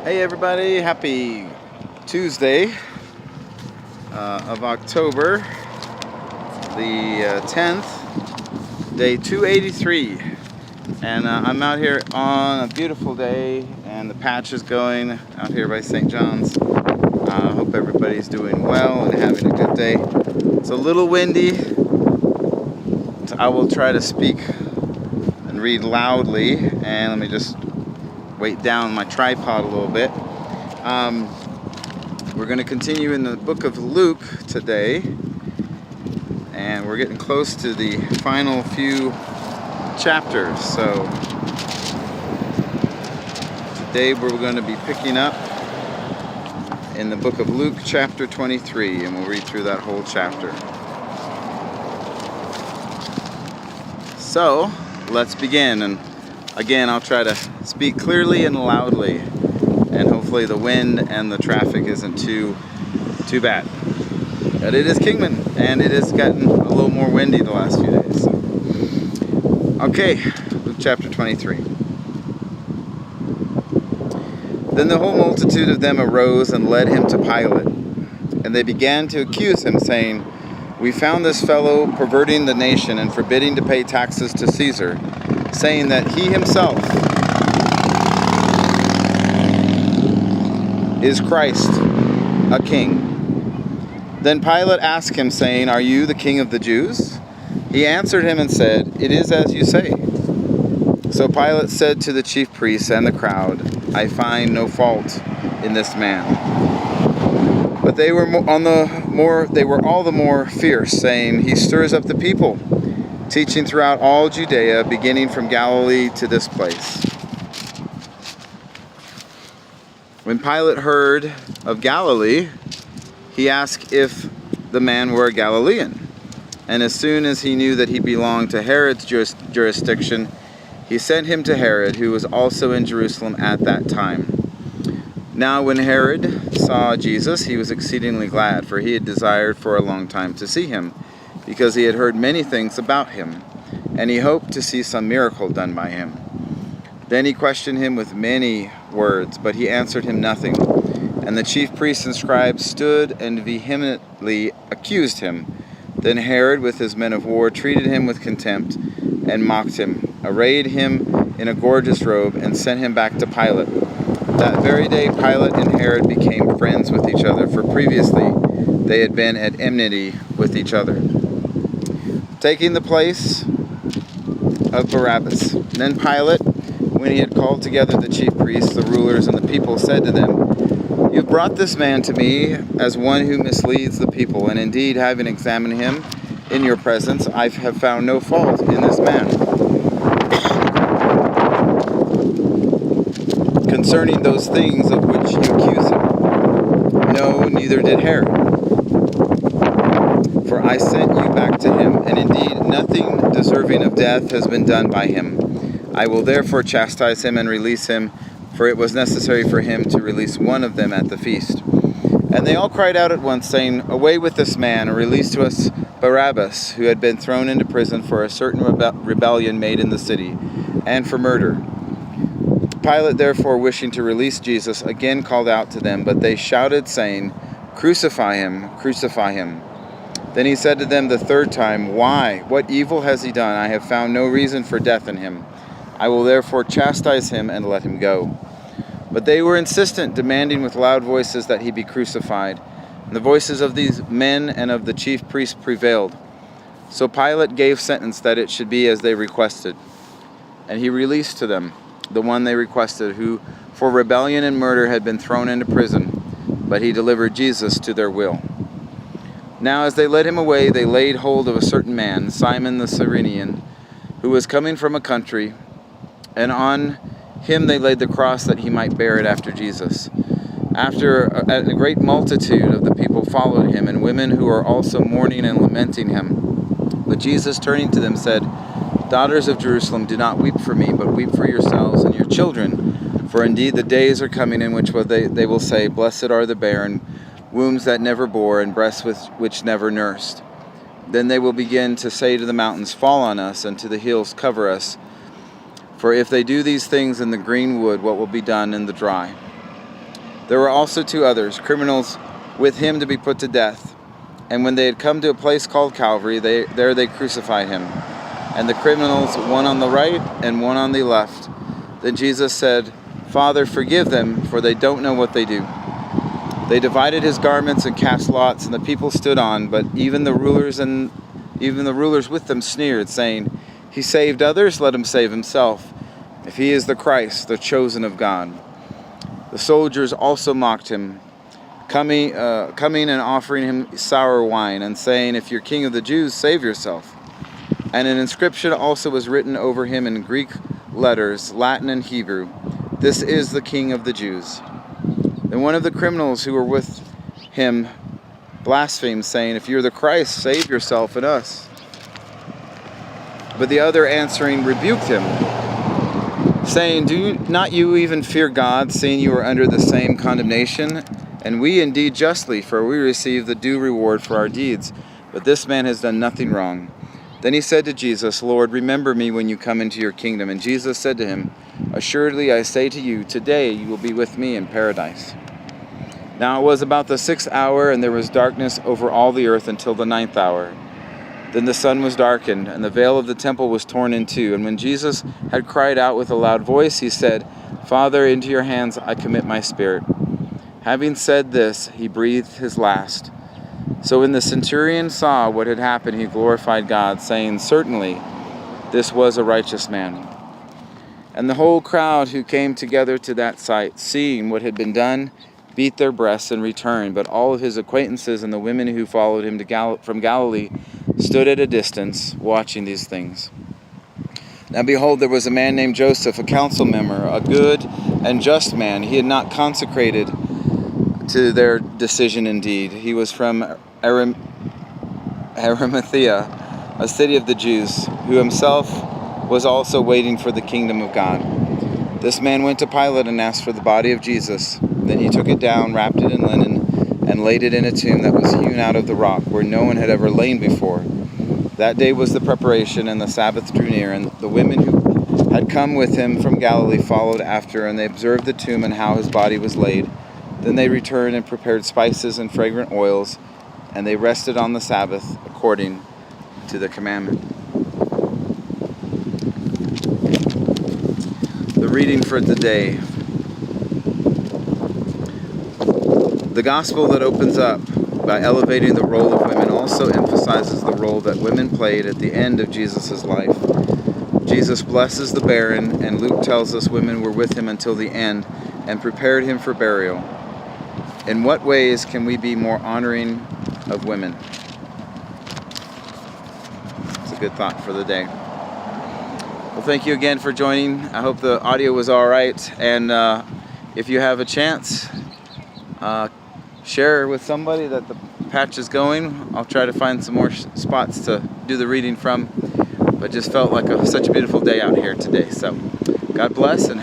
Hey everybody, happy Tuesday of October the 10th, day 283, and I'm out here on a beautiful day, and the patch is going out here by St. John's. I hope everybody's doing well and having a good day. It's a little windy, so I will try to speak and read loudly, and let me just weight down my tripod a little bit. We're going to continue in the book of Luke today, and we're getting close to the final few chapters. So today we're going to be picking up in the book of Luke chapter 23, and we'll read through that whole chapter. So let's begin, and again, I'll try to speak clearly and loudly, and hopefully the wind and the traffic isn't too bad. But it is Kingman, and it has gotten a little more windy the last few days. So. Okay, Luke chapter 23. Then the whole multitude of them arose and led him to Pilate, and they began to accuse him, saying, "We found this fellow perverting the nation and forbidding to pay taxes to Caesar, saying that he himself is Christ, a king." Then Pilate asked him, saying, "Are you the king of the Jews?" He answered him and said, "It is as you say." So Pilate said to the chief priests and the crowd, "I find no fault in this man." But they were all the more fierce, saying, "He stirs up the people, teaching throughout all Judea, beginning from Galilee to this place." When Pilate heard of Galilee, he asked if the man were a Galilean. And as soon as he knew that he belonged to Herod's jurisdiction, he sent him to Herod, who was also in Jerusalem at that time. Now when Herod saw Jesus, he was exceedingly glad, for he had desired for a long time to see him, because he had heard many things about him, and he hoped to see some miracle done by him. Then he questioned him with many words, but he answered him nothing. And the chief priests and scribes stood and vehemently accused him. Then Herod, with his men of war, treated him with contempt and mocked him, arrayed him in a gorgeous robe, and sent him back to Pilate. That very day Pilate and Herod became friends with each other, for previously they had been at enmity with each other. Taking the place of Barabbas. Then Pilate, when he had called together the chief priests, the rulers, and the people, said to them, "You have brought this man to me as one who misleads the people, and indeed, having examined him in your presence, I have found no fault in this man. Concerning those things of which you accuse him, no, neither did Herod. For I sent you back to him, and indeed nothing deserving of death has been done by him. I will therefore chastise him and release him, for it was necessary for him to release one of them at the feast." And they all cried out at once, saying, "Away with this man, and release to us Barabbas, who had been thrown into prison for a certain rebellion made in the city, and for murder." Pilate, therefore, wishing to release Jesus, again called out to them, but they shouted, saying, "Crucify him, crucify him." Then he said to them the third time, "Why? What evil has he done? I have found no reason for death in him. I will therefore chastise him and let him go." But they were insistent, demanding with loud voices that he be crucified. And the voices of these men and of the chief priests prevailed. So Pilate gave sentence that it should be as they requested. And he released to them the one they requested, who for rebellion and murder had been thrown into prison, but he delivered Jesus to their will. Now as they led him away, they laid hold of a certain man, Simon the Cyrenian, who was coming from a country, and on him they laid the cross that he might bear it after Jesus. After a great multitude of the people followed him, and women who were also mourning and lamenting him. But Jesus, turning to them, said, "Daughters of Jerusalem, do not weep for me, but weep for yourselves and your children. For indeed the days are coming in which they will say, Blessed are the barren, wombs that never bore, and breasts which never nursed. Then they will begin to say to the mountains, Fall on us, and to the hills cover us. For if they do these things in the green wood, what will be done in the dry? There were also 2 others, criminals, with him to be put to death. And when they had come to a place called Calvary, there they crucified him, and the criminals, one on the right and one on the left. Then Jesus said, Father, forgive them, for they don't know what they do. They divided his garments and cast lots, and the people stood on, but even the rulers with them sneered, saying, He saved others, let him save himself, if he is the Christ, the chosen of God. The soldiers also mocked him, coming and offering him sour wine, and saying, If you're king of the Jews, save yourself. And an inscription also was written over him in Greek letters, Latin and Hebrew, This is the King of the Jews. Then one of the criminals who were with him blasphemed, saying, If you're the Christ, save yourself and us. But the other answering rebuked him, saying, Do not you even fear God, seeing you are under the same condemnation? And we indeed justly, for we receive the due reward for our deeds. But this man has done nothing wrong. Then he said to Jesus, Lord, remember me when you come into your kingdom. And Jesus said to him, Assuredly I say to you, today you will be with me in paradise. Now it was about the 6th hour, and there was darkness over all the earth until the 9th hour. Then the sun was darkened, and the veil of the temple was torn in two. And when Jesus had cried out with a loud voice, he said, Father, into your hands I commit my spirit. Having said this, he breathed his last. So when the centurion saw what had happened, he glorified God, saying, Certainly this was a righteous man. And the whole crowd who came together to that sight, seeing what had been done, beat their breasts and returned. But all of his acquaintances and the women who followed him from Galilee stood at a distance, watching these things. Now behold, there was a man named Joseph, a council member, a good and just man. He had not consecrated to their decision indeed. He was from Arimathea, a city of the Jews, who himself was also waiting for the kingdom of God. This man went to Pilate and asked for the body of Jesus. Then he took it down, wrapped it in linen, and laid it in a tomb that was hewn out of the rock, where no one had ever lain before. That day was the preparation, and the Sabbath drew near, and the women who had come with him from Galilee followed after, and they observed the tomb and how his body was laid. Then they returned and prepared spices and fragrant oils, and they rested on the Sabbath according to the commandment. The reading for today. The gospel that opens up by elevating the role of women also emphasizes the role that women played at the end of Jesus' life. Jesus blesses the barren, and Luke tells us women were with him until the end and prepared him for burial. In what ways can we be more honoring of women? It's a good thought for the day. Well, thank you again for joining. I hope the audio was all right. And if you have a chance, share with somebody that the patch is going. I'll try to find some more spots to do the reading from. But just felt like such a beautiful day out here today. So God bless and